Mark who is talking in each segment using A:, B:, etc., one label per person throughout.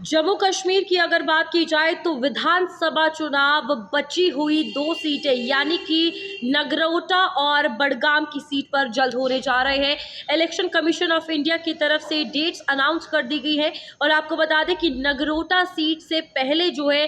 A: जम्मू कश्मीर की अगर बात की जाए तो विधानसभा चुनाव बची हुई 2 सीटें यानी कि नगरोटा और बडगाम की सीट पर जल्द होने जा रहे हैं। इलेक्शन कमीशन ऑफ इंडिया की तरफ से डेट्स अनाउंस कर दी गई है और आपको बता दें कि नगरोटा सीट से पहले जो है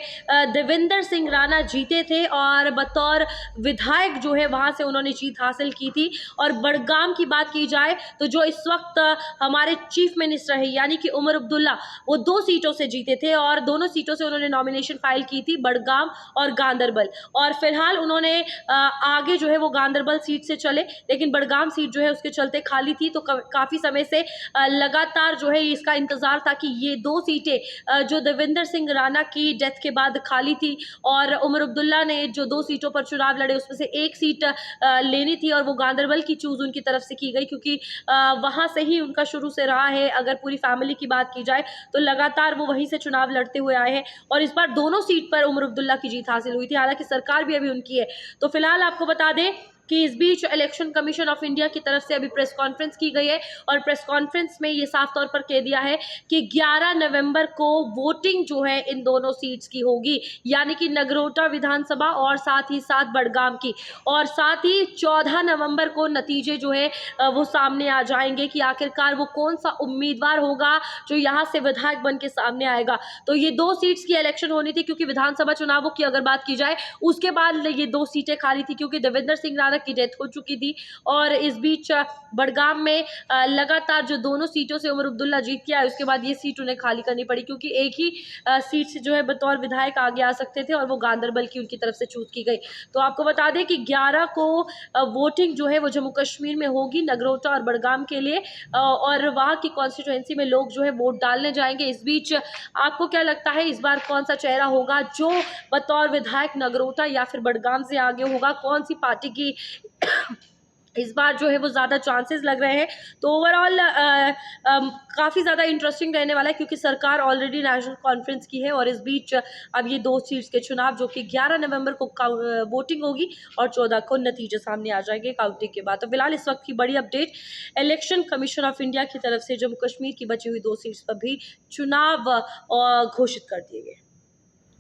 A: देवेंद्र सिंह राणा जीते थे और बतौर विधायक जो है वहां से उन्होंने जीत हासिल की थी। और बडगाम की बात की जाए तो जो इस वक्त हमारे चीफ मिनिस्टर है यानी कि उमर अब्दुल्ला, वो 2 सीटों से जीते थे और दोनों सीटों से उन्होंने नॉमिनेशन फाइल की थी, बडगाम और गांदरबल। और फिलहाल उन्होंने आगे जो है वो गांदरबल सीट से चले, लेकिन बडगाम सीट जो है उसके चलते खाली थी। तो काफ़ी समय से लगातार जो है इसका इंतज़ार था कि ये 2 सीटें जो देवेंद्र सिंह राणा की डेथ के बाद खाली थी और उमर अब्दुल्ला ने जो 2 सीटों पर चुनाव लड़े उसमें से 1 सीट लेनी थी और वो गांदरबल की चूज़ उनकी तरफ से की गई, क्योंकि वहाँ से ही उनका शुरू से रहा है। अगर पूरी फैमिली की बात की जाए तो लगातार वो वहीं से चुनाव लड़ते हुए आए हैं और इस बार दोनों सीट पर उमर अब्दुल्ला की जीत हासिल हुई थी। हालांकि सरकार भी अभी उनकी है। तो फिलहाल आपको बता दें कि इस बीच इलेक्शन कमीशन ऑफ इंडिया की तरफ से अभी प्रेस कॉन्फ्रेंस की गई है और प्रेस कॉन्फ्रेंस में ये साफ तौर पर कह दिया है कि 11 नवंबर को वोटिंग जो है इन दोनों सीट्स की होगी, यानी कि नगरोटा विधानसभा और साथ ही साथ बडगाम की। और साथ ही 14 नवंबर को नतीजे जो है वो सामने आ जाएंगे कि आखिरकार वो कौन सा उम्मीदवार होगा जो यहाँ से विधायक बन के सामने आएगा। तो ये 2 सीट्स की इलेक्शन होनी थी, क्योंकि विधानसभा चुनावों की अगर बात की जाए उसके बाद ये 2 सीटें खाली थी, क्योंकि देवेंद्र सिंह राणा की डेथ हो चुकी थी। और इस बीच बडगाम में लगातार जो दोनों सीटों से उमर अब्दुल्ला जीत के आए, उसके बाद ये सीट उन्हें खाली करनी पड़ी, क्योंकि एक ही सीट से जो है बतौर विधायक आगे आ सकते थे और वो गांदरबल की उनकी तरफ से चूज की गई। तो आपको बता दें कि 11 को वोटिंग जो है वो जम्मू कश्मीर में होगी नगरोटा और बडगाम के लिए और वहाँ की कॉन्स्टिट्यूएंसी में लोग जो है वोट डालने जाएंगे। इस बीच आपको क्या लगता है इस बार कौन सा चेहरा होगा जो बतौर विधायक नगरोटा या फिर बडगाम से आगे होगा? कौन सी पार्टी की इस बार जो है वो ज़्यादा चांसेस लग रहे हैं? तो ओवरऑल काफ़ी ज़्यादा इंटरेस्टिंग रहने वाला है, क्योंकि सरकार ऑलरेडी नेशनल कॉन्फ्रेंस की है और इस बीच अब ये 2 सीट्स के चुनाव जो कि 11 नवंबर को वोटिंग होगी और 14 को नतीजे सामने आ जाएंगे काउंटिंग के बाद। तो फिलहाल इस वक्त की बड़ी update, election commission of India की तरफ से जम्मू कश्मीर की बची हुई 2 सीट्स पर भी चुनाव घोषित कर दिए गए।